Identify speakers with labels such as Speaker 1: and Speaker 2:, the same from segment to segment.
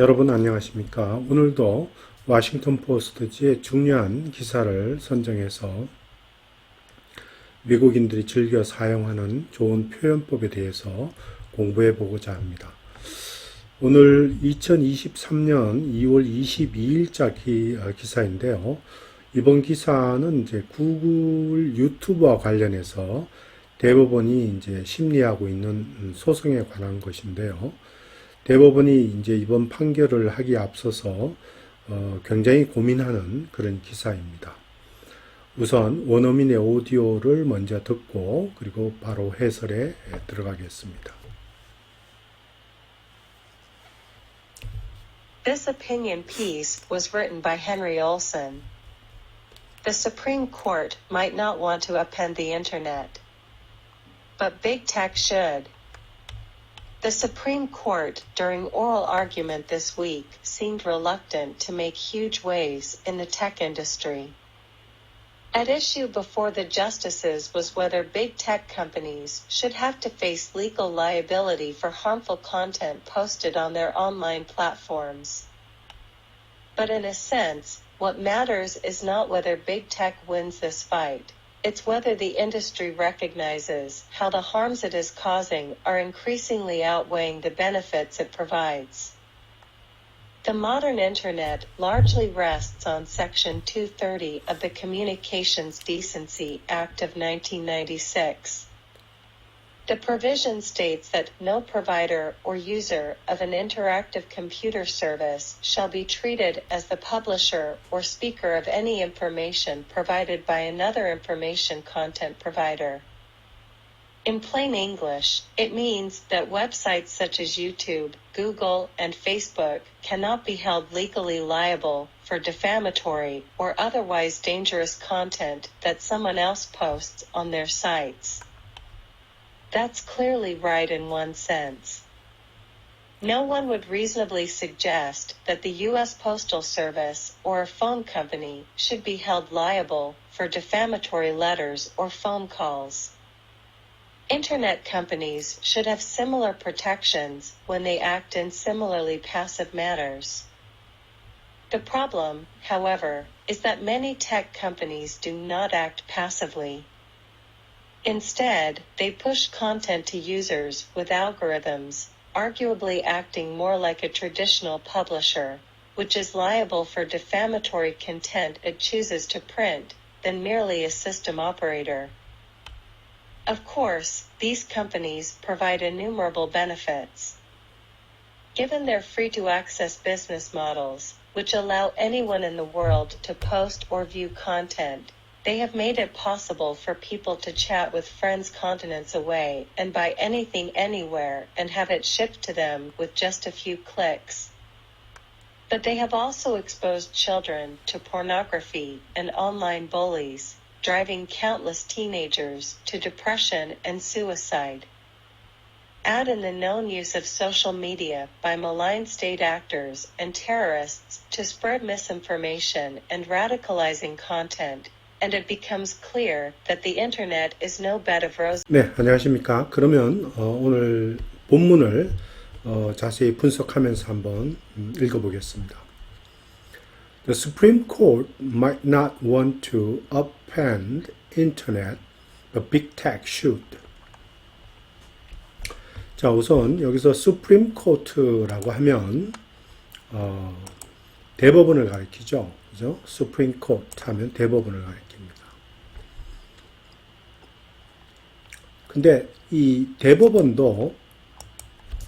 Speaker 1: 여러분 안녕하십니까? 오늘도 워싱턴 포스트지의 중요한 기사를 선정해서 미국인들이 즐겨 사용하는 좋은 표현법에 대해서 공부해 보고자 합니다. 오늘 2023년 2월 22일자 기사인데요. 이번 기사는 이제 구글 유튜브와 관련해서 대법원이 이제 심리하고 있는 소송에 관한 것인데요. 대법원이 이제 이번 판결을 하기에 앞서서 굉장히 고민하는 그런 기사입니다. 우선 원어민의 오디오를 먼저 듣고 그리고 바로 해설에 들어가겠습니다.
Speaker 2: This opinion piece was written by Henry Olson. The Supreme Court might not want to upend the Internet, but big tech should. The Supreme Court, during oral argument this week, seemed reluctant to make huge waves in the tech industry. At issue before the justices was whether big tech companies should have to face legal liability for harmful content posted on their online platforms. But in a sense, what matters is not whether big tech wins this fight. It's whether the industry recognizes how the harms it is causing are increasingly outweighing the benefits it provides. The modern Internet largely rests on Section 230 of the Communications Decency Act of 1996. The provision states that no provider or user of an interactive computer service shall be treated as the publisher or speaker of any information provided by another information content provider. In plain English, it means that websites such as YouTube, Google, and Facebook cannot be held legally liable for defamatory or otherwise dangerous content that someone else posts on their sites. That's clearly right in one sense. No one would reasonably suggest that the U.S. Postal Service or a phone company should be held liable for defamatory letters or phone calls. Internet companies should have similar protections when they act in similarly passive manners. The problem, however, is that many tech companies do not act passively. Instead, they push content to users with algorithms, arguably acting more like a traditional publisher, which is liable for defamatory content it chooses to print, than merely a system operator. Of course, these companies provide innumerable benefits. Given their free-to-access business models, which allow anyone in the world to post or view content, they have made it possible for people to chat with friends continents away and buy anything anywhere and have it shipped to them with just a few clicks. But they have also exposed children to pornography and online bullies, driving countless teenagers to depression and suicide. Add in the known use of social media by malign state actors and terrorists to spread misinformation and radicalizing content, and it becomes clear that the internet is no bed of roses.
Speaker 1: 네, 안녕하십니까? 그러면 오늘 본문을 자세히 분석하면서 한번 읽어보겠습니다. The Supreme Court might not want to upend Internet, but big tech should. 자, 우선 여기서 Supreme Court라고 하면 대법원을 가리키죠. 그죠? Supreme Court 하면 대법원을 가리킵니다. 근데 이 대법원도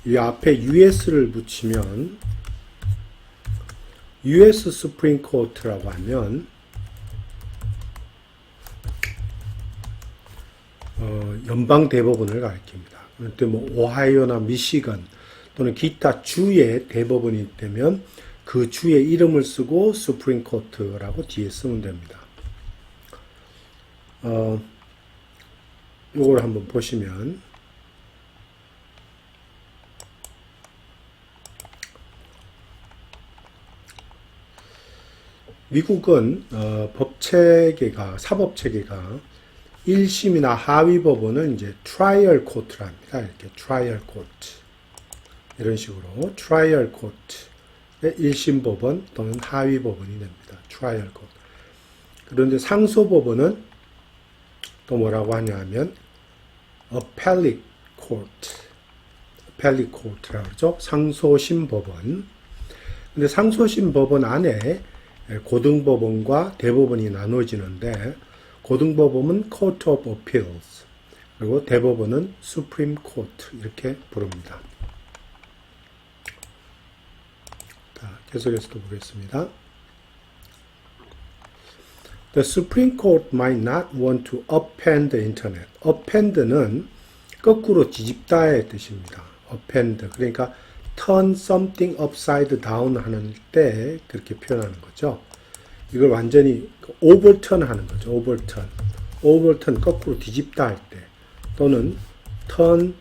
Speaker 1: 이 앞에 US를 붙이면 US Supreme Court라고 하면 연방 대법원을 가리킵니다. 그런데 뭐 오하이오나 미시건 또는 기타 주의 대법원이 되면 그 주의 이름을 쓰고 Supreme Court라고 뒤에 쓰면 됩니다. 요걸 한번 보시면 미국은 법체계가 사법체계가 1심이나 하위 법원은 이제 트라이얼 코트랍니다. 이렇게 트라이얼 코트 이런 식으로 트라이얼 코트 1심 법원 또는 하위 법원이 됩니다. 트라이얼 콧. 그런데 상소 법원은 또 뭐라고 하냐면 appellate court라고 그러죠. 상소심 법원. 근데 상소심 법원 안에 고등법원과 대법원이 나눠지는데 고등법원은 Court of Appeals 그리고 대법원은 Supreme Court 이렇게 부릅니다. 자, 계속해서 또 보겠습니다. The Supreme Court might not want to append the Internet. append는 거꾸로 뒤집다의 뜻입니다. append 그러니까 turn something upside down 하는 때 그렇게 표현하는 거죠. 이걸 완전히 overturn 하는 거죠. overturn 거꾸로 뒤집다 할 때 또는 turn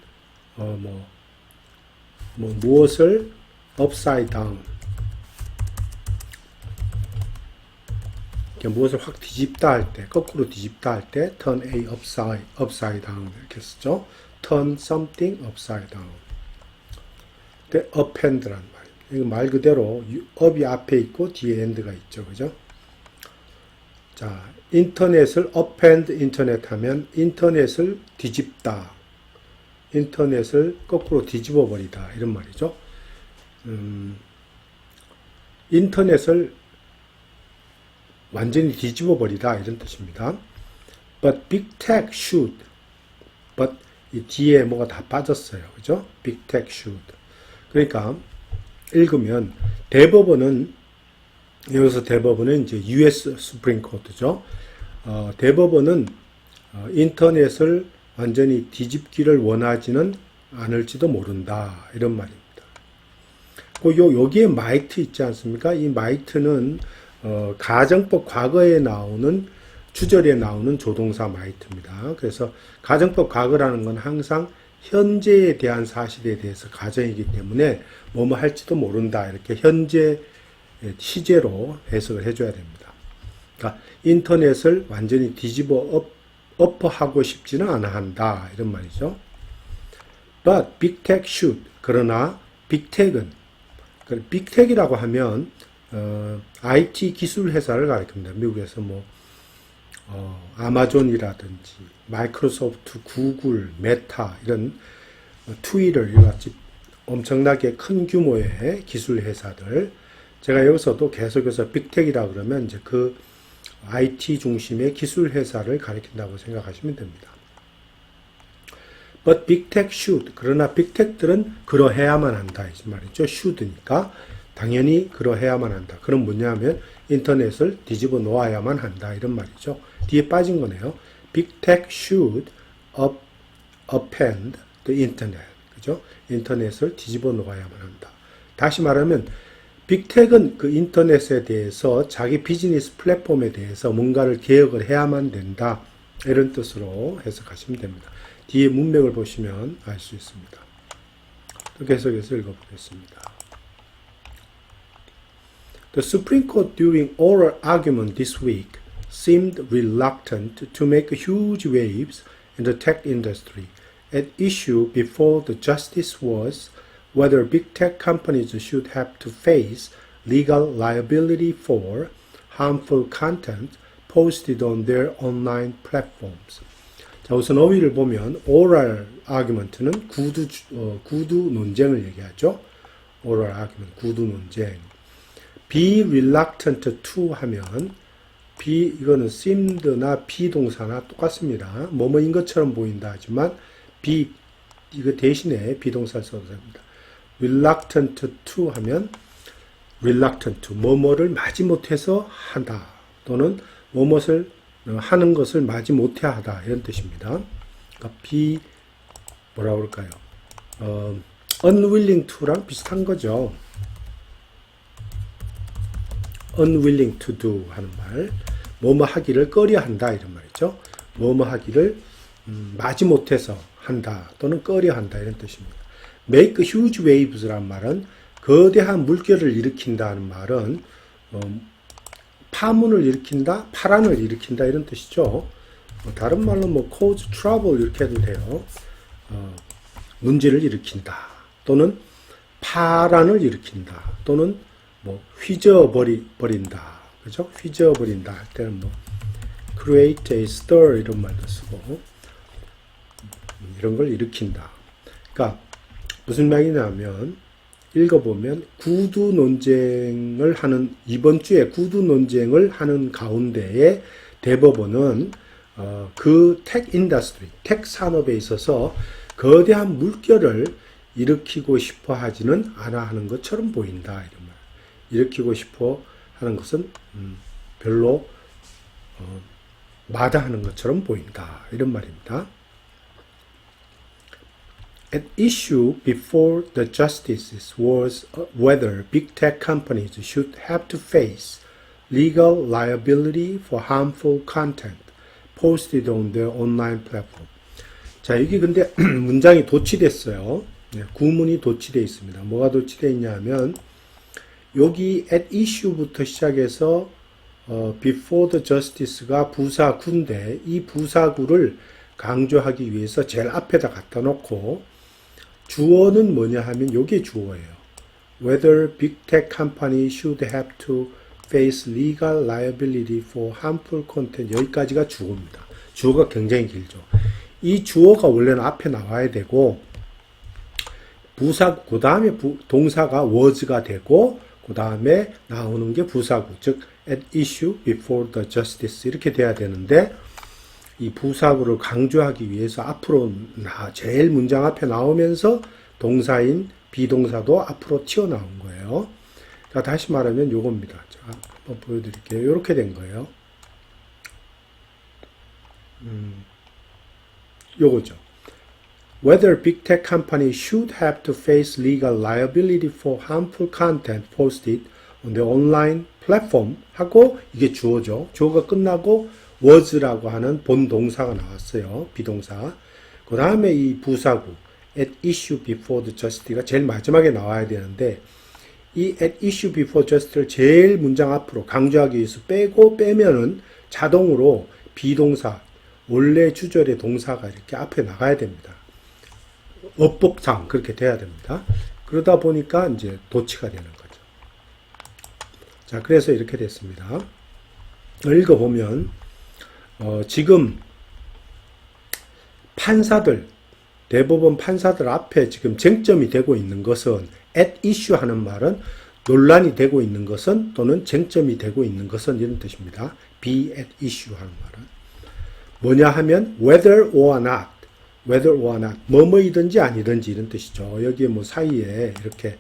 Speaker 1: 무엇을 upside down 무엇을 확 뒤집다 할 때, 거꾸로 뒤집다 할 때 turn A upside down 이렇게 쓰죠. turn something upside down. 근데 append란 말입니다. 이거 말 그대로 up이 앞에 있고 뒤에 end가 있죠. 그죠? 자, 인터넷을 append 인터넷 하면 인터넷을 뒤집다. 인터넷을 거꾸로 뒤집어 버리다. 이런 말이죠. 인터넷을 완전히 뒤집어 버리다 이런 뜻입니다. But big tech should. But 이 뒤에 뭐가 다 빠졌어요. 그죠? Big tech should. 그러니까 읽으면 대법원은 여기서 대법원은 이제 US Supreme Court죠. 대법원은 인터넷을 완전히 뒤집기를 원하지는 않을지도 모른다 이런 말입니다. 여기에 might 있지 않습니까? 이 might는 가정법 과거에 나오는 주절에 나오는 조동사 might입니다. 그래서 가정법 과거라는 건 항상 현재에 대한 사실에 대해서 가정이기 때문에 뭐뭐 할지도 모른다 이렇게 현재 시제로 해석을 해줘야 됩니다. 그러니까 인터넷을 완전히 뒤집어 엎어하고 싶지는 않아 한다 이런 말이죠. But big tech should. 그러나 빅텍은 빅텍이라고 하면 IT 기술 회사를 가리킵니다. 미국에서 아마존이라든지 마이크로소프트, 구글, 메타 이런 트위터 이같이 엄청나게 큰 규모의 기술 회사들. 제가 여기서도 계속해서 빅텍이라 그러면 이제 그 IT 중심의 기술 회사를 가리킨다고 생각하시면 됩니다. But big tech should. 그러나 빅텍들은 그러해야만 한다 이 말이죠. should니까 당연히 그러해야만 한다. 그럼 뭐냐면 인터넷을 뒤집어 놓아야만 한다 이런 말이죠. 뒤에 빠진 거네요. Big tech should append the internet. 그죠? 인터넷을 뒤집어 놓아야만 한다. 다시 말하면 빅텍은 그 인터넷에 대해서 자기 비즈니스 플랫폼에 대해서 뭔가를 개혁을 해야만 된다. 이런 뜻으로 해석하시면 됩니다. 뒤에 문맥을 보시면 알 수 있습니다. 또 계속해서 읽어보겠습니다. The Supreme Court during oral argument this week seemed reluctant to make huge waves in the tech industry. At issue before the justice was whether big tech companies should have to face legal liability for harmful content posted on their online platforms. 자, 우선 어휘를 보면 oral argument는 구두 논쟁을 얘기하죠. oral argument, 구두 논쟁. be reluctant to 하면 이거는 seemed나 비동사나 똑같습니다. 뭐뭐인 것처럼 보인다 하지만 이거 대신에 비동사를 써도 됩니다. reluctant to 하면 reluctant to 뭐뭐를 마지못해서 한다 또는 뭐뭇을 하는 것을 마지못해 하다 이런 뜻입니다. 그러니까 뭐라 그럴까요? unwilling to랑 비슷한 거죠. unwilling to do 하는 말, 뭐뭐 하기를 꺼려한다 이런 말이죠. 뭐뭐 하기를 마지못해서 한다 또는 꺼려한다 이런 뜻입니다. make huge waves란 말은 거대한 물결을 일으킨다는 말은 파문을 일으킨다, 파란을 일으킨다 이런 뜻이죠. 다른 말로 cause trouble 이렇게 해도 돼요. 문제를 일으킨다 또는 파란을 일으킨다 또는 뭐 휘저어버린다. 그죠? 휘저어버린다 할 때는 뭐 create a stir 이런 말도 쓰고 이런 걸 일으킨다. 그러니까 무슨 말이냐면 읽어보면 구두 논쟁을 하는 이번 주에 구두 논쟁을 하는 가운데에 대법원은 그 텍 인더스트리, 텍 산업에 있어서 거대한 물결을 일으키고 싶어 하지는 않아 하는 것처럼 보인다. 이런 말. 일으키고 싶어 하는 것은 별로 마다하는 것처럼 보인다. 이런 말입니다. At issue before the justices was whether big tech companies should have to face legal liability for harmful content posted on their online platform. 자, 이게 근데 문장이 도치됐어요. 네, 구문이 도치되어 있습니다. 뭐가 도치되어 있냐면 여기 at issue부터 시작해서 before the justice가 부사구인데 이 부사구를 강조하기 위해서 제일 앞에다 갖다 놓고 주어는 뭐냐 하면 요게 주어예요. Whether big tech company should have to face legal liability for harmful content. 여기까지가 주어입니다. 주어가 굉장히 길죠. 이 주어가 원래는 앞에 나와야 되고 부사구, 그 다음에 동사가 was가 되고 그 다음에 나오는 게 부사구, 즉 at issue before the justice 이렇게 돼야 되는데 이 부사구를 강조하기 위해서 앞으로 제일 문장 앞에 나오면서 동사인 비동사도 앞으로 튀어나온 거예요. 자, 다시 말하면 요겁니다. 자, 한번 보여드릴게요. 이렇게 된 거예요. 요거죠. Whether big tech companies should have to face legal liability for harmful content posted on the online platform 하고 이게 주어죠. 주어가 끝나고 was라고 하는 본 동사가 나왔어요. 비동사. 그 다음에 이 부사구 at issue before the justice가 제일 마지막에 나와야 되는데 이 at issue before justice를 제일 문장 앞으로 강조하기 위해서 빼면은 자동으로 비동사 원래 주절의 동사가 이렇게 앞에 나가야 됩니다. 어법상 그렇게 돼야 됩니다. 그러다 보니까 이제 도치가 되는 거죠. 자, 그래서 이렇게 됐습니다. 읽어보면 지금 판사들, 대법원 판사들 앞에 지금 쟁점이 되고 있는 것은 at issue 하는 말은 논란이 되고 있는 것은 또는 쟁점이 되고 있는 것은 이런 뜻입니다. be at issue 하는 말은 뭐냐 하면 whether or not, whether or not 뭐뭐이든지 아니든지 이런 뜻이죠. 여기에 뭐 사이에 이렇게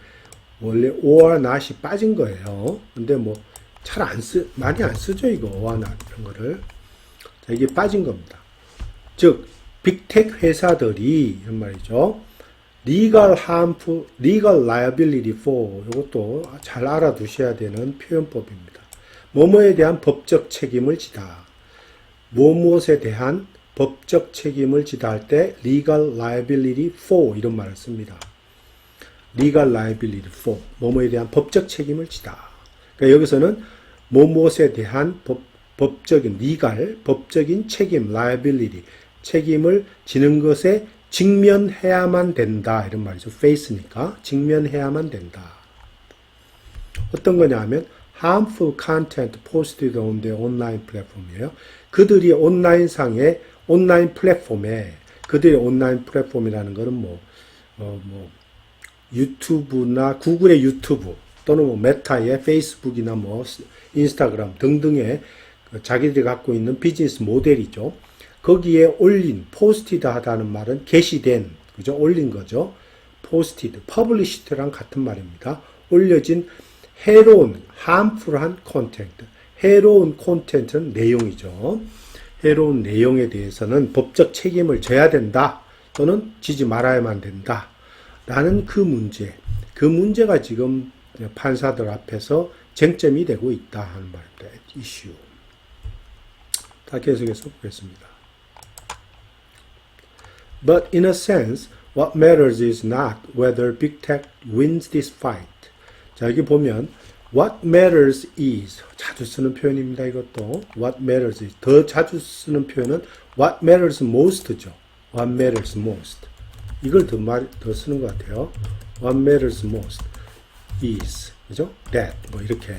Speaker 1: 원래 or not이 빠진 거예요. 근데 뭐 잘 많이 안 쓰죠 이거 or not 이런 거를. 자, 이게 빠진 겁니다. 즉 빅텍 회사들이 이런 말이죠. legal liability for 이것도 잘 알아두셔야 되는 표현법입니다. 뭐뭐에 대한 법적 책임을 지다. 무엇에 대한 법적 책임을 지다 할 때 legal liability for 이런 말을 씁니다. legal liability for 뭐뭐에 대한 법적 책임을 지다. 그러니까 여기서는 무엇에 대한 법적인 legal 법적인 책임 liability 책임을 지는 것에 직면해야만 된다 이런 말이죠. face니까 직면해야만 된다. 어떤 거냐 하면 harmful content posted on the online platform이에요. 그들이 온라인 플랫폼에 그들의 온라인 플랫폼이라는 것은 유튜브나 구글의 유튜브 또는 뭐 메타의 페이스북이나 뭐 인스타그램 등등의 자기들이 갖고 있는 비즈니스 모델이죠. 거기에 올린, 포스티드 하다는 말은 게시된, 그죠? 올린 거죠. 포스티드, 퍼블리시드랑 같은 말입니다. 올려진 해로운, harmful한 콘텐트. 해로운 콘텐츠는 내용이죠. 해로운 내용에 대해서는 법적 책임을 져야 된다. 또는 지지 말아야만 된다. 라는 그 문제가 지금 판사들 앞에서 쟁점이 되고 있다 하는 말입니다. 이슈. 다 계속해서 보겠습니다. But in a sense, what matters is not whether big tech wins this fight. 자, 여기 보면 what matters is 자주 쓰는 표현입니다. 이것도 what matters is 더 자주 쓰는 표현은 what matters most죠. what matters most 이걸 더 쓰는 것 같아요. what matters most is 그죠? that 뭐 이렇게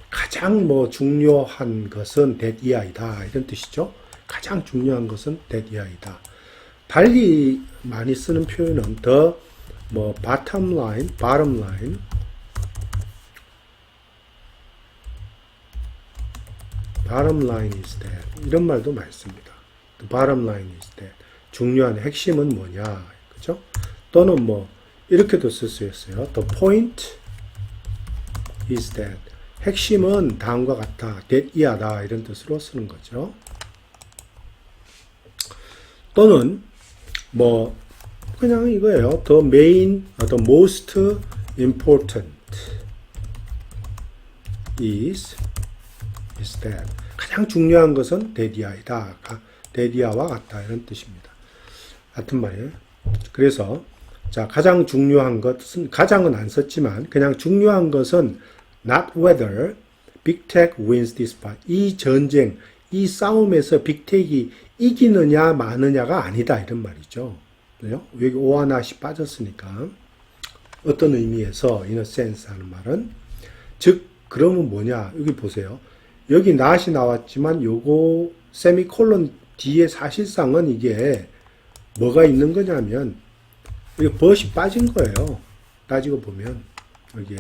Speaker 1: 가장 뭐 중요한 것은 that 이하이다 이런 뜻이죠. 가장 중요한 것은 that 이하이다. 달리 많이 쓰는 표현은 the 뭐 bottom line, bottom line, bottom line is that 이런 말도 많이 씁니다. The bottom line is that 중요한 핵심은 뭐냐, 그죠? 또는 뭐 이렇게도 쓸 수 있어요. The point is that 핵심은 다음과 같다, that 이하다 이런 뜻으로 쓰는 거죠. 또는 뭐 그냥 이거예요. The main, the most important is that 가장 중요한 것은 that 이하이다, that 이하와 같다 이런 뜻입니다. 같은 말이에요. 그래서 자 가장 중요한 것은 가장은 안 썼지만 그냥 중요한 것은 not whether big tech wins this fight. 이 전쟁, 이 싸움에서 빅텍이 이기느냐 마느냐가 아니다 이런 말이죠. 그죠? 여기 or not이 빠졌으니까 어떤 의미에서 in a sense 하는 말은 즉 그러면 뭐냐 여기 보세요. 여기 not이 나왔지만 요거 세미콜론 뒤에 사실상은 이게 뭐가 있는 거냐면 여기 but이 빠진 거예요. 따지고 보면 여기에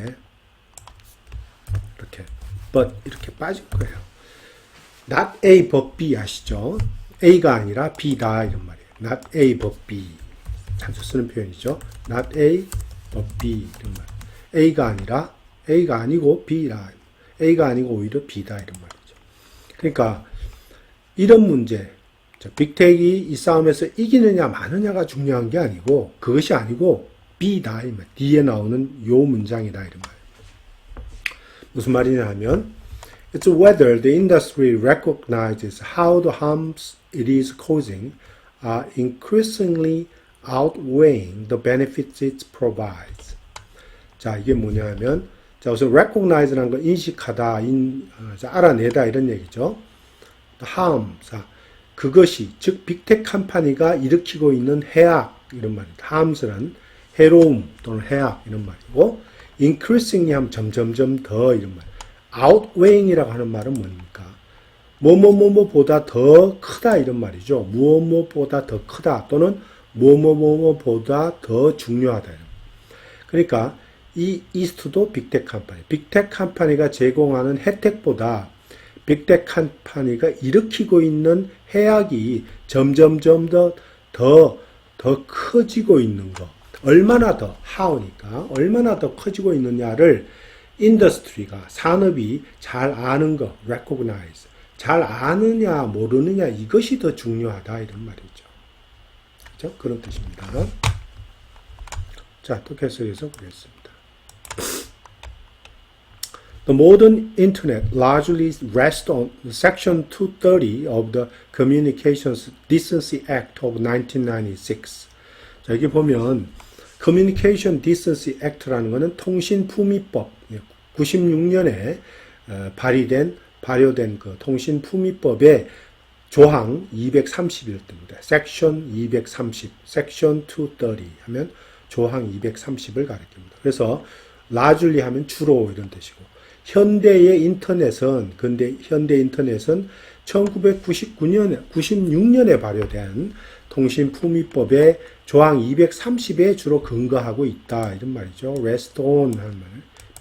Speaker 1: 이렇게 but 이렇게 빠진 거예요. not A but B 아시죠? A가 아니라 B다 이런 말이에요. not A but B 자주 쓰는 표현이죠. not A but B 이런 말. A가 아니라 A가 아니고 B라. A가 아니고 오히려 B다 이런 말이죠. 그러니까 이런 문제 빅텍이 이 싸움에서 이기느냐 마느냐가 중요한 게 아니고 그것이 아니고 B다 이 말. 뒤에 나오는 요 문장이다 이런 말. 무슨 말이냐 하면 it's whether the industry recognizes how the harms it is causing are increasingly outweighing the benefits it provides. 자, 이게 뭐냐 하면 자, 우선 recognize라는 걸 인식하다, 알아내다 이런 얘기죠. harm, 자, 그것이 즉 빅텍 컴퍼니가 일으키고 있는 해악 이런 말입니다. harms는 해로움 또는 해악 이런 말이고 increasingly 하면 점점점 더 이런 말. outweighing이라고 하는 말은 뭡니까? 뭐뭐뭐뭐보다 더 크다 이런 말이죠. 무엇무엇보다 더 크다 또는 뭐뭐뭐뭐보다 더 중요하다. 그러니까 이 이스트도 빅텍 컴퍼니. 빅텍 컴퍼니가 제공하는 혜택보다 빅텍 컴퍼니가 일으키고 있는 해악이 점점점 더 커지고 있는 거. 얼마나 더, how니까, 얼마나 더 커지고 있느냐를 인더스트리가, 산업이 잘 아는 거, recognize. 잘 아느냐, 모르느냐, 이것이 더 중요하다, 이런 말이죠. 그죠? 그런 뜻입니다. 자, 또 계속해서 보겠습니다. The modern internet largely rests on Section 230 of the Communications Decency Act of 1996. 자, 여기 보면 Communication Decency Act라는 것은 통신품위법 96년에 발효된 그 통신품위법의 조항 231입니다. Section 230, Section 230 하면 조항 230을 가리킵니다. 그래서 largely 하면 주로 이런 뜻이고 현대 인터넷은 1996년에 발효된 통신품위법의 조항 230에 주로 근거하고 있다 이런 말이죠. rest on 하는 말,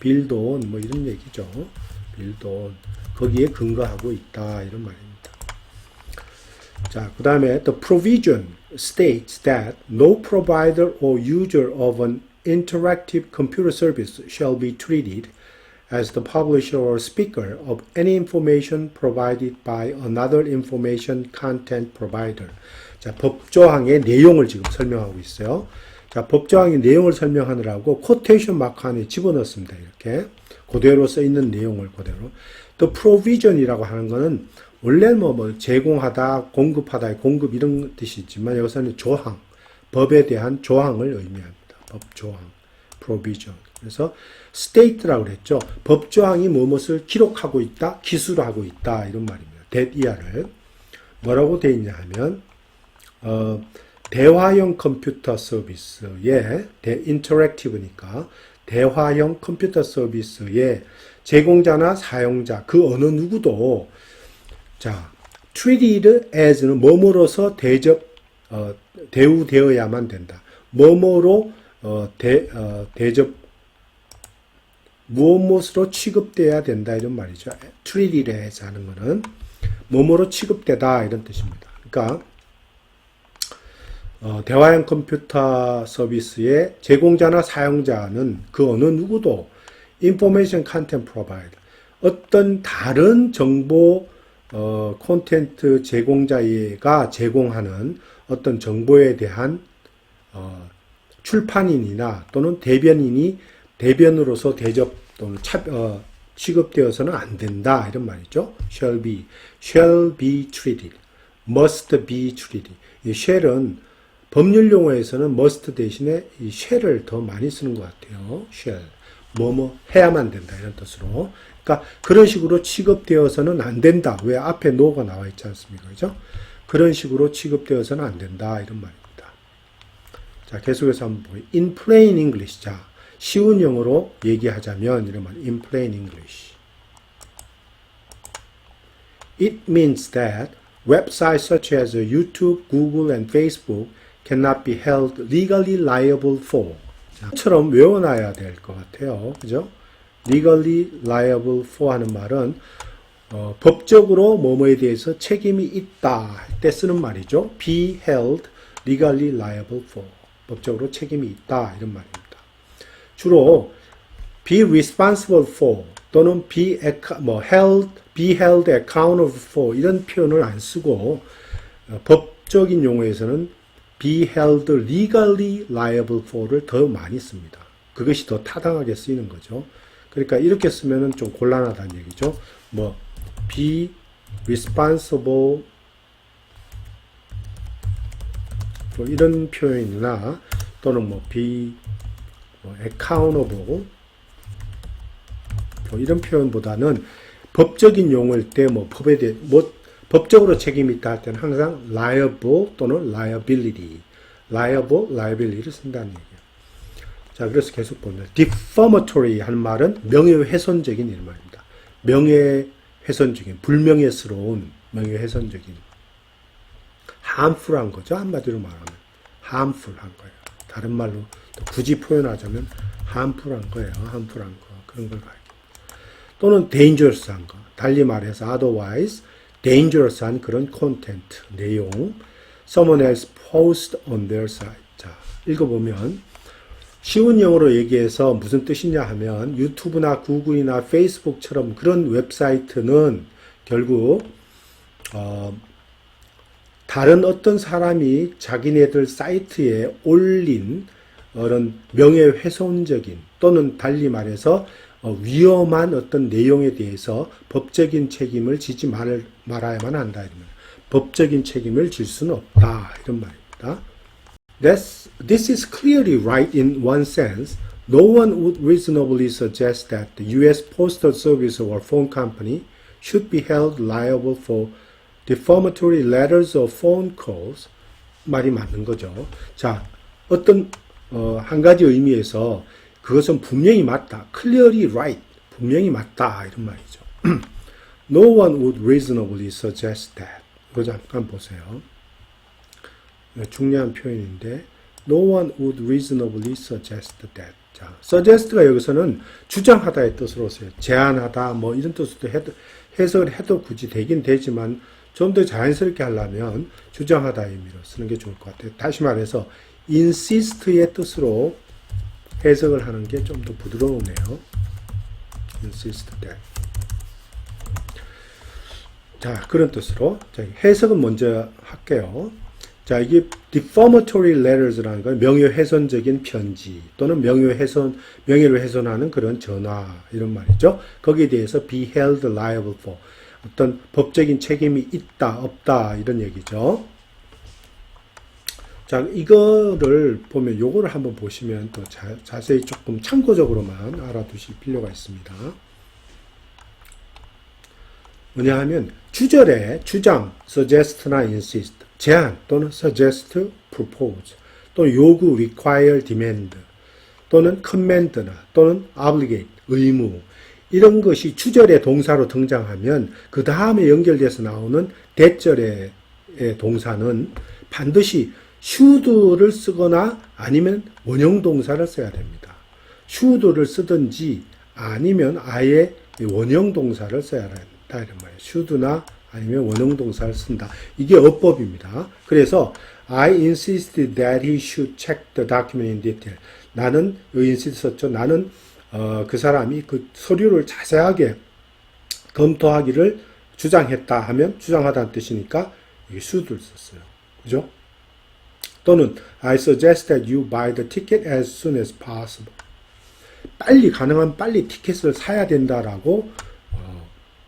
Speaker 1: build on 뭐 이런 얘기죠. build on 거기에 근거하고 있다 이런 말입니다. 자, 그 다음에 the provision states that no provider or user of an interactive computer service shall be treated as the publisher or speaker of any information provided by another information content provider. 자, 법조항의 내용을 지금 설명하고 있어요. 자, 법조항의 내용을 설명하느라고 코테이션 마크 안에 집어넣습니다. 이렇게 그대로 써 있는 내용을 그대로. The provision이라고 하는 거는 원래 뭐 제공하다, 공급하다, 공급 이런 뜻이지만 여기서는 조항, 법에 대한 조항을 의미합니다. 법 조항, provision. 그래서 state라고 그랬죠. 법조항이 무엇을 기록하고 있다, 기술하고 있다 이런 말입니다. that 이하를 뭐라고 되어 있냐 하면 대화형 컴퓨터 서비스의 인터랙티브니까 대화형 컴퓨터 서비스의 제공자나 사용자 그 어느 누구도 자 treated as는 뭐뭐로서 대우되어야만 된다. 뭐뭐로 대접 무엇무엇으로 취급돼야 된다 이런 말이죠. treated as 하는 거는 뭐뭐로 취급되다 이런 뜻입니다. 그러니까 대화형 컴퓨터 서비스의 제공자나 사용자는 그 어느 누구도 information content provider 어떤 다른 정보 콘텐츠 제공자가 제공하는 어떤 정보에 대한 출판인이나 또는 대변인이 대변으로서 대접 또는 취급되어서는 안 된다 이런 말이죠. shall be treated, must be treated. 이 shall은 법률 용어에서는 must 대신에 이 shall을 더 많이 쓰는 것 같아요. shall 뭐뭐 해야만 된다 이런 뜻으로. 그러니까 그런 식으로 취급되어서는 안 된다. 왜 앞에 no가 나와 있지 않습니까? 그죠? 그런 식으로 취급되어서는 안 된다 이런 말입니다. 자, 계속해서 한번 보요. In plain English. 자, 쉬운 영어로 얘기하자면 이런 말. In plain English. It means that websites such as YouTube, Google, and Facebook cannot be held legally liable for. 처럼 외워놔야 될 것 같아요. 그죠? legally liable for 하는 말은 법적으로 뭐뭐에 대해서 책임이 있다 할 때 쓰는 말이죠. be held legally liable for. 법적으로 책임이 있다 이런 말입니다. 주로 be responsible for 또는 be held accountable for 이런 표현을 안 쓰고 법적인 용어에서는 be held legally liable for를 더 많이 씁니다. 그것이 더 타당하게 쓰이는 거죠. 그러니까 이렇게 쓰면은 좀 곤란하다는 얘기죠. 뭐 be responsible 뭐 이런 표현이나 또는 뭐 be accountable 뭐 이런 표현보다는 법적인 용어일 때 뭐 법에 대해 뭐 법적으로 책임이 있다 할 때는 항상 liable 또는 liability를 쓴다는 얘기예요. 자, 그래서 계속 보면 defamatory 하는 말은 명예훼손적인 이런 말입니다. 명예훼손적인, 불명예스러운, 명예훼손적인, harmful한 거죠. 한마디로 말하면 harmful한 거예요. 다른 말로 또 굳이 표현하자면 harmful한 거예요. harmful한 거 그런 걸 가르칩니다. 또는 dangerous한 거, 달리 말해서 otherwise dangerous한 그런 콘텐츠, 내용, someone else post on their site. 자, 읽어보면 쉬운 영어로 얘기해서 무슨 뜻이냐 하면 유튜브나 구글이나 페이스북처럼 그런 웹사이트는 결국 다른 어떤 사람이 자기네들 사이트에 올린 그런 명예훼손적인 또는 달리 말해서 위험한 어떤 내용에 대해서 법적인 책임을 지지 말아야만 한다. 이러면 법적인 책임을 질 수는 없다. 이런 말입니다. This is clearly right in one sense. No one would reasonably suggest that the U.S. Postal Service or phone company should be held liable for defamatory letters or phone calls. 말이 맞는 거죠. 자, 어떤 한 가지 의미에서 그것은 분명히 맞다. Clearly right. 분명히 맞다. 이런 말이죠. No one would reasonably suggest that. 이거 잠깐 보세요. 중요한 표현인데 No one would reasonably suggest that. 자, suggest가 여기서는 주장하다의 뜻으로 써요. 제안하다 뭐 이런 뜻으로 해석을 해도 굳이 되긴 되지만 좀 더 자연스럽게 하려면 주장하다 의미로 쓰는 게 좋을 것 같아요. 다시 말해서 insist의 뜻으로 해석을 하는 게 좀 더 부드러우네요. insist that. 자, 그런 뜻으로 자, 해석은 먼저 할게요. 자, 이게 defamatory letters라는 건 명예훼손적인 편지 또는 명예를 훼손하는 그런 전화 이런 말이죠. 거기에 대해서 be held liable for 어떤 법적인 책임이 있다 없다 이런 얘기죠. 자, 이거를 보면 요거를 한번 보시면 더 자세히 조금 참고적으로만 알아두실 필요가 있습니다. 뭐냐 하면 주절에 주장, suggest나 insist, 제안 또는 suggest, propose, 또 요구, require, demand, 또는 command나 또는 obligate, 의무 이런 것이 주절의 동사로 등장하면 그 다음에 연결돼서 나오는 대절의 동사는 반드시 should를 쓰거나 아니면 원형 동사를 써야 됩니다. should를 쓰든지 아니면 아예 원형 동사를 써야 한다 이런 말이에요. should나 아니면 원형 동사를 쓴다. 이게 어법입니다. 그래서 I insisted that he should check the document in detail. 나는 여기 insist 썼죠. 나는 그 사람이 그 서류를 자세하게 검토하기를 주장했다 하면 주장하다는 뜻이니까 이게 should를 썼어요. 그죠? 또는 I suggest that you buy the ticket as soon as possible. 빨리 가능한 빨리 티켓을 사야 된다라고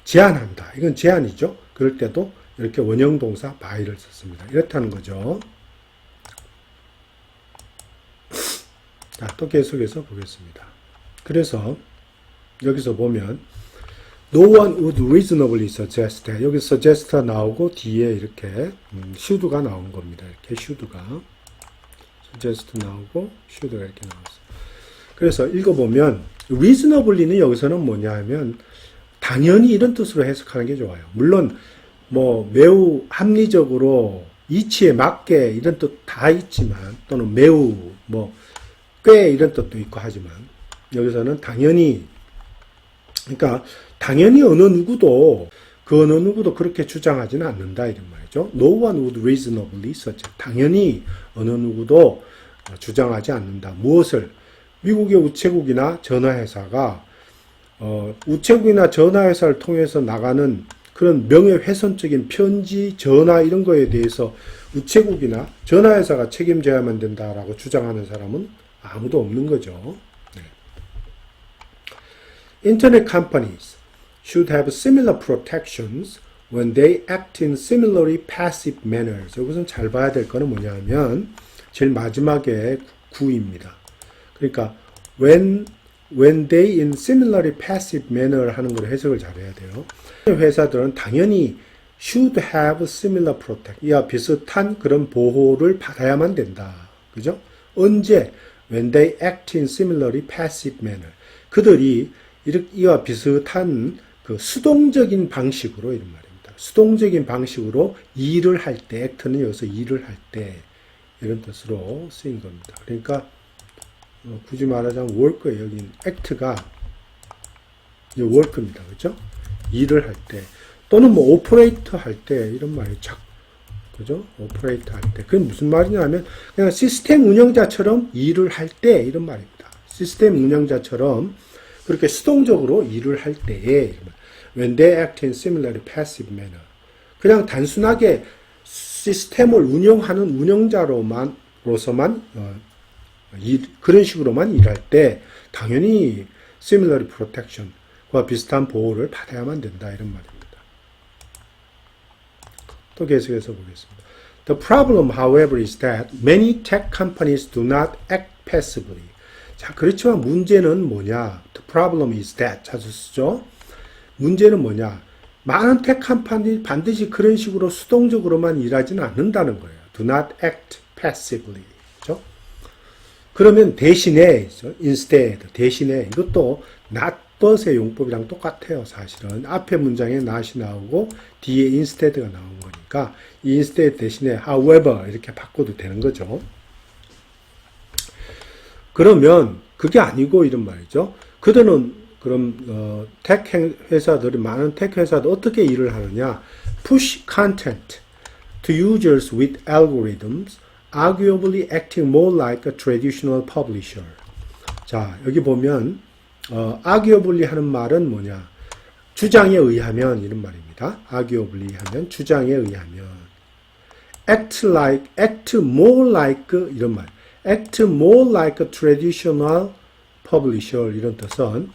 Speaker 1: 제안한다. 이건 제안이죠. 그럴 때도 이렇게 원형 동사 buy를 썼습니다. 이렇다는 거죠. 자, 또 계속해서 보겠습니다. 그래서 여기서 보면 No one would reasonably suggest that. 여기 suggest가 나오고 뒤에 이렇게 should가 나온 겁니다. 이렇게 should가 suggest 나오고 should가 이렇게 나왔어요. 그래서 읽어보면 reasonably는 여기서는 뭐냐 하면 당연히 이런 뜻으로 해석하는 게 좋아요. 물론 뭐 매우 합리적으로 이치에 맞게 이런 뜻 다 있지만 또는 매우 뭐 꽤 이런 뜻도 있고 하지만 여기서는 당연히 그러니까 당연히 어느 누구도 그렇게 주장하지는 않는다 이런 말이죠. No one would reasonably suggest. 당연히 어느 누구도 주장하지 않는다. 무엇을? 미국의 우체국이나 전화회사가 우체국이나 전화회사를 통해서 나가는 그런 명예훼손적인 편지, 전화 이런 거에 대해서 우체국이나 전화회사가 책임져야만 된다라고 주장하는 사람은 아무도 없는 거죠. 네. Internet companies should have similar protections when they act in similarly passive manners. 여기서는 잘 봐야 될 거는 뭐냐 하면 제일 마지막에 구입니다. 그러니까 when they in similarly passive manner 하는 걸 해석을 잘해야 돼요. 회사들은 당연히 should have similar protect. 이와 비슷한 그런 보호를 받아야만 된다. 그죠? 언제? When they act in similarly passive manner. 그들이 이와 비슷한 그 수동적인 방식으로 이런 말입니다. 수동적인 방식으로 일을 할 때, act는 여기서 일을 할 때 이런 뜻으로 쓰인 겁니다. 그러니까 굳이 말하자면 work예요. 여기 act가 work입니다. 그죠? 일을 할 때 또는 뭐 operate 할 때 이런 말이 그죠? operate 할 때. 그게 무슨 말이냐면 그냥 시스템 운영자처럼 일을 할 때 이런 말입니다. 시스템 운영자처럼 그렇게 수동적으로 일을 할 때에 when they act in similarly passive manner. 그냥 단순하게 시스템을 운영하는 운영자로서만 그런 식으로만 일할 때 당연히 similarly protection과 비슷한 보호를 받아야만 된다 이런 말입니다. 또 계속해서 보겠습니다. The problem, however, is that many tech companies do not act passively. 자, 그렇지만 문제는 뭐냐? The problem is that 자주 쓰죠. 문제는 뭐냐? 많은 tech 컴퍼니 반드시 그런 식으로 수동적으로만 일하지는 않는다는 거예요. Do not act passively. 그렇죠? 그러면 대신에 instead 대신에 이것도 not but의 용법이랑 똑같아요. 사실은 앞에 문장에 not이 나오고 뒤에 instead가 나온 거니까 이 instead 대신에 however 이렇게 바꿔도 되는 거죠. 그러면 그게 아니고 이런 말이죠. 그들은 그럼 택 회사들이 많은 택 회사들 어떻게 일을 하느냐? Push content to users with algorithms, arguably acting more like a traditional publisher. 자, 여기 보면 arguably 하는 말은 뭐냐? 주장에 의하면 이런 말입니다. arguably 하면 주장에 의하면 act more like 이런 말. act more like a traditional publisher 이런 뜻은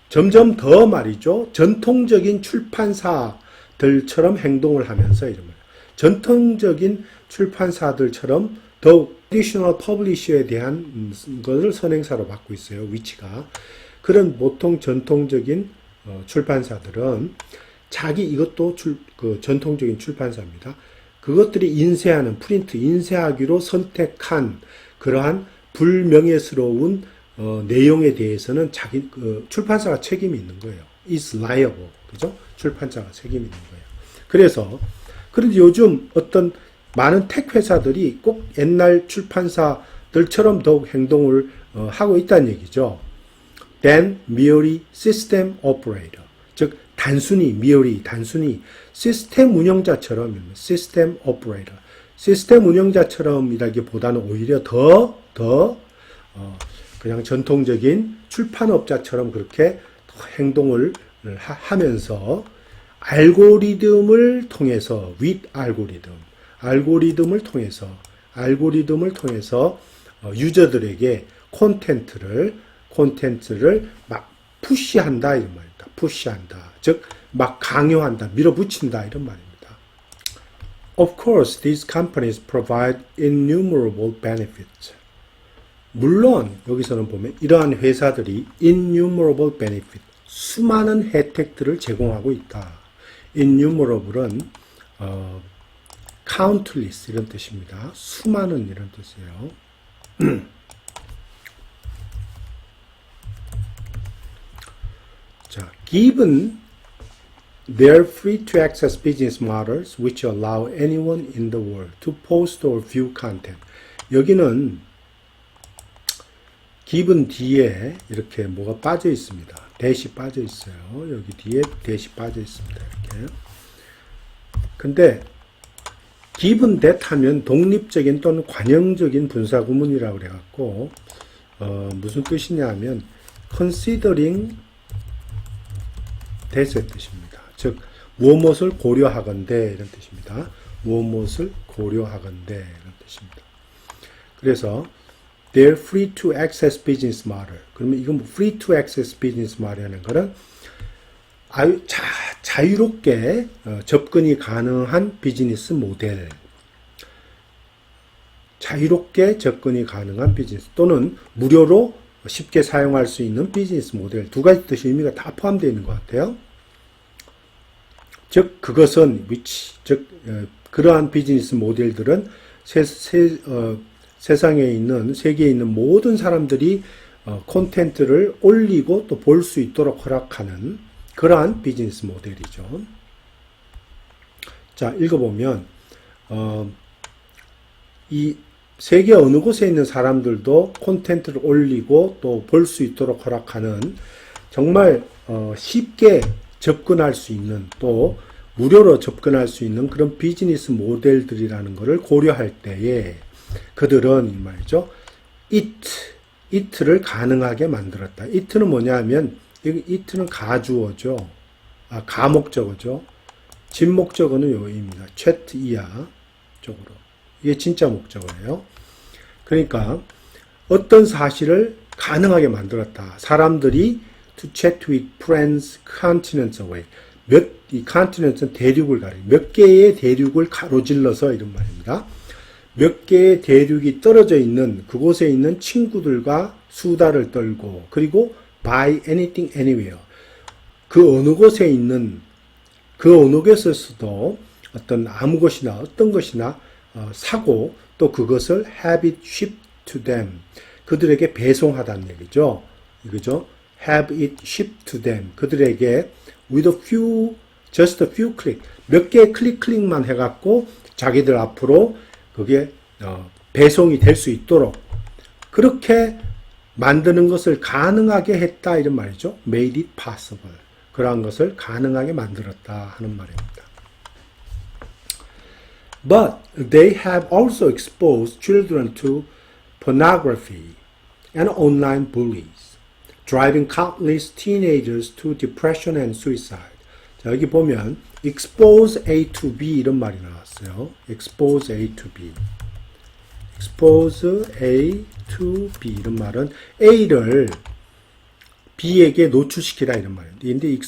Speaker 1: 점점 더 말이죠. 전통적인 출판사들처럼 행동을 하면서 이런 말. 전통적인 출판사들처럼 더욱 traditional publisher에 대한 것을 선행사로 받고 있어요. 위치가. 그런 보통 전통적인 출판사들은 이것도 전통적인 출판사입니다. 그것들이 인쇄하는 프린트, 인쇄하기로 선택한 그러한 불명예스러운 내용에 대해서는 출판사가 책임이 있는 거예요. is liable. 그죠? 출판사가 책임이 있는 거예요. 그런데 요즘 어떤 많은 텍 회사들이 꼭 옛날 출판사들처럼 더욱 행동을 하고 있다는 얘기죠. than merely system operator. 즉, 단순히 시스템 운영자처럼, system operator. 시스템 운영자처럼이라기보다는 오히려 그냥 전통적인 출판업자처럼 그렇게 행동을 하면서 알고리즘을 통해서 알고리즘을 통해서 유저들에게 콘텐츠를 막 푸시한다 이런 말입니다. 푸시한다. 즉 막 강요한다, 밀어붙인다 이런 말입니다. Of course, these companies provide innumerable benefits. 물론 여기서는 보면 이러한 회사들이 innumerable benefit, 수많은 혜택들을 제공하고 있다. innumerable은 countless 이런 뜻입니다. 수많은 이런 뜻이에요. 자, given their free-to-access business models which allow anyone in the world to post or view content. 여기는 given 뒤에 이렇게 뭐가 빠져 있습니다. 대시 빠져 있어요. 여기 뒤에 대시 빠져 있습니다. 이렇게. 근데 given that 하면 독립적인 또는 관용적인 분사구문이라고 그래갖고 무슨 뜻이냐 하면 considering that의 뜻입니다. 즉 무엇을 고려하건대 이런 뜻입니다. 무엇을 고려하건대 이런 뜻입니다. 그래서 their free to access business model. 그러면 이건 free to access business model이라는 거는 자유롭게 접근이 가능한 비즈니스 모델. 자유롭게 접근이 가능한 비즈니스 또는 무료로 쉽게 사용할 수 있는 비즈니스 모델. 두 가지 뜻의 의미가 다 포함되어 있는 것 같아요. 즉 그것은 그러한 비즈니스 모델들은 세상에 있는 세계에 있는 모든 사람들이 콘텐츠를 올리고 또 볼 수 있도록 허락하는 그러한 비즈니스 모델이죠. 자, 읽어보면 이 세계 어느 곳에 있는 사람들도 콘텐츠를 올리고 또 볼 수 있도록 허락하는 정말 쉽게 접근할 수 있는 또 무료로 접근할 수 있는 그런 비즈니스 모델들이라는 것을 고려할 때에 그들은 이 말이죠. it를 가능하게 만들었다. it는 뭐냐 하면 it는 가주어죠. 가목적어죠. 진목적어는 요입니다. chat 이하 쪽으로. 이게 진짜 목적어예요. 그러니까 어떤 사실을 가능하게 만들었다. 사람들이 to chat with friends continents away. 이 continents는 대륙을 가리켜 몇 개의 대륙을 가로질러서 이런 말입니다. 몇 개의 대륙이 떨어져 있는 그곳에 있는 친구들과 수다를 떨고 그리고 buy anything anywhere. 그 어느 곳에 있는 그 어느 곳에서도 어떤 아무 것이나 어떤 것이나 사고 또 그것을 have it shipped to them. 그들에게 배송하다는 얘기죠. 이거죠. have it shipped to them. 그들에게 with a few, just a few click. 몇 개의 클릭만 해갖고 자기들 앞으로 그게 배송이 될 수 있도록 그렇게 만드는 것을 가능하게 했다 이런 말이죠. made it possible. 그러한 것을 가능하게 만들었다 하는 말입니다. But they have also exposed children to pornography and online bullies, driving countless teenagers to depression and suicide. 자, 여기 보면 expose A to B 이런 말이 나왔어요. expose A to B. expose A to B 이런 말은 A를 B에게 노출시키다 이런 말입니다. 근데 이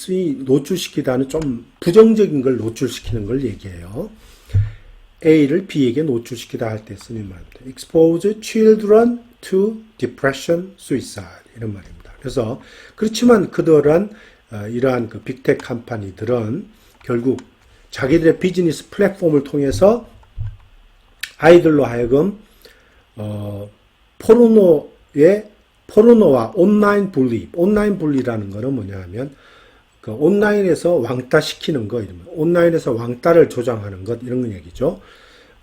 Speaker 1: 노출시키다는 좀 부정적인 걸 노출시키는 걸 얘기해요. A를 B에게 노출시키다 할 때 쓰는 말입니다. expose children to depression, suicide 이런 말입니다. 그래서 그렇지만 그들은 이러한 그 빅테크 컴퍼니들은 결국 자기들의 비즈니스 플랫폼을 통해서 아이들로 하여금 포르노와 온라인 분리라는 거는 뭐냐 하면 그 온라인에서 왕따 시키는 거, 이러면 온라인에서 왕따를 조장하는 것, 이런 얘기죠.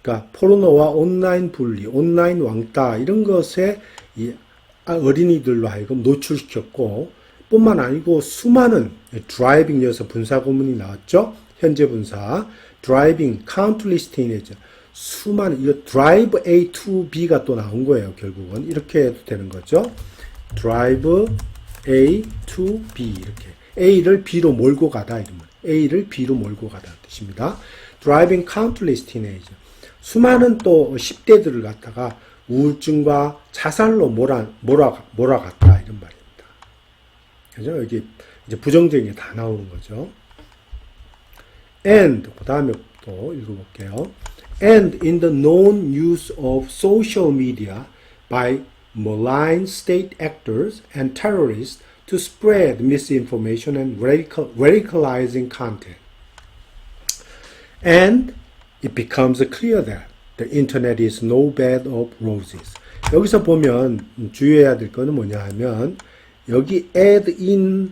Speaker 1: 그러니까 포르노와 온라인 분리, 온라인 왕따 이런 것에 이 어린이들로 하여금 노출시켰고, 뿐만 아니고 수많은 드라이빙 여기서 분사 구문이 나왔죠. 현재 분사 드라이빙 countless teenager, 수많은 이거 drive A to B가 또 나온 거예요. 결국은 이렇게 해도 되는 거죠. drive A to B, 이렇게 A를 B로 몰고 가다, 이러면 A를 B로 몰고 가다 뜻입니다. driving countless teenager, 수많은 또 10대들을 갖다가 우울증과 자살로 몰아갔다, 이런 말입니다. 그죠? 여기 이제 부정적인 게 다 나오는 거죠. and, 그 다음에 또 읽어볼게요. and in the known use of social media by malign state actors and terrorists to spread misinformation and radicalizing content. And it becomes clear that the internet is no bed of roses. 여기서 보면 주의해야 될 거는 뭐냐 하면 여기 add in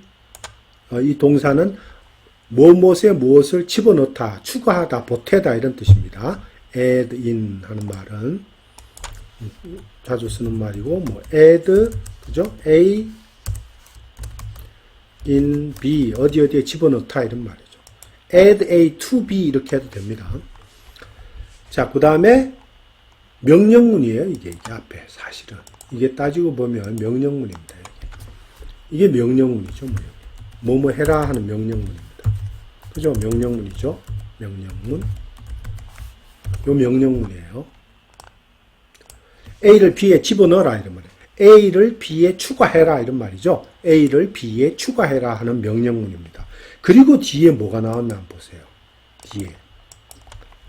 Speaker 1: 이 동사는 무엇에 무엇을 집어넣다, 추가하다, 보태다 이런 뜻입니다. add in 하는 말은 자주 쓰는 말이고, 뭐 add, 그죠? A in B, 어디에 집어넣다 이런 말이죠. add A to B 이렇게 해도 됩니다. 자, 그 다음에 명령문이에요. 이게 앞에 사실은 이게 따지고 보면 명령문입니다. 이게 명령문이죠. 뭐뭐 해라 하는 명령문입니다. 그죠? 명령문이죠. 명령문. 요 명령문이에요. A를 B에 집어넣어라 이런 말이에요. A를 B에 추가해라 이런 말이죠. A를 B에 추가해라 하는 명령문입니다. 그리고 뒤에 뭐가 나왔나 한번 보세요.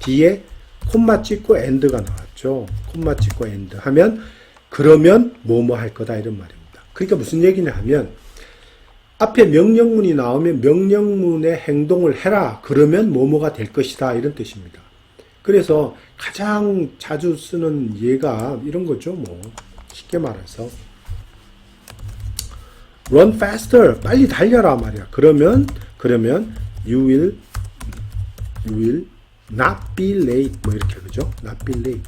Speaker 1: 뒤에 콤마 찍고 end가 나왔죠. 콤마 찍고 end 하면 그러면 뭐뭐 할 거다 이런 말입니다. 그러니까 무슨 얘기냐 하면 앞에 명령문이 나오면 명령문의 행동을 해라. 그러면 뭐뭐가 될 것이다. 이런 뜻입니다. 그래서 가장 자주 쓰는 예가 이런 거죠. 뭐 쉽게 말해서 run faster. 빨리 달려라 말이야. 그러면 you will not be late. 뭐 이렇게 그죠? not be late.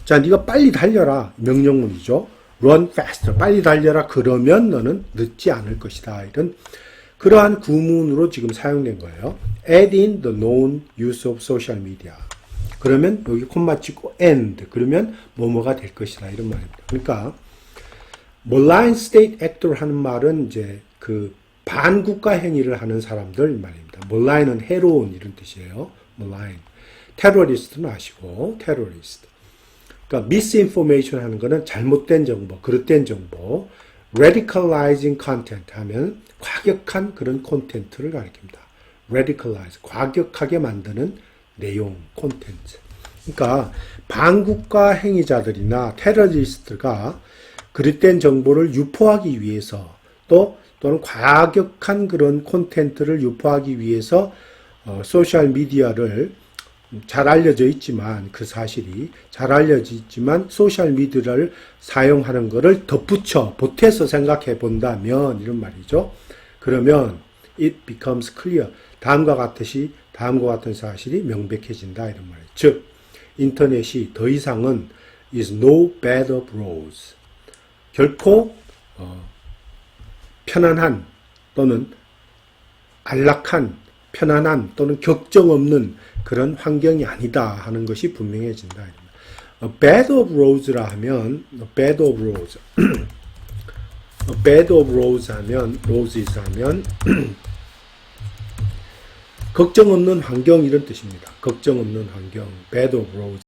Speaker 1: 자, 네가 빨리 달려라. 명령문이죠. run faster. 빨리 달려라. 그러면 너는 늦지 않을 것이다. 이런 그러한 구문으로 지금 사용된 거예요. add in the known use of social media. 그러면 여기 콤마 찍고 and. 그러면 뭐뭐가 될 것이다. 이런 말입니다. 그러니까 malign state actor 하는 말은 이제 그 반국가 행위를 하는 사람들 말입니다. malign은 해로운 이런 뜻이에요. malign. terrorist는 아시고 terrorist. 그러니까 misinformation 하는 거는 잘못된 정보, 그릇된 정보, radicalizing content 하면 과격한 그런 콘텐츠를 가리킵니다. radicalize, 과격하게 만드는 내용, 콘텐츠. 그러니까 반국가 행위자들이나 테러리스트가 그릇된 정보를 유포하기 위해서 또는 과격한 그런 콘텐츠를 유포하기 위해서 소셜 미디어를 잘 알려져 있지만 그 사실이 잘 알려져 있지만 소셜 미디어를 사용하는 것을 덧붙여 보태서 생각해 본다면 이런 말이죠. 그러면 it becomes clear. 다음과 같은 사실이 명백해진다 이런 말이죠. 즉 인터넷이 더 이상은 is no bed of roses. 결코 편안한 또는 안락한 편안한 또는 격정 없는 그런 환경이 아니다 하는 것이 분명해진다. A bed of roses라 하면 a bed of roses a bed of roses 하면 roses 하면 걱정 없는 환경 이런 뜻입니다. 걱정 없는 환경 bed of roses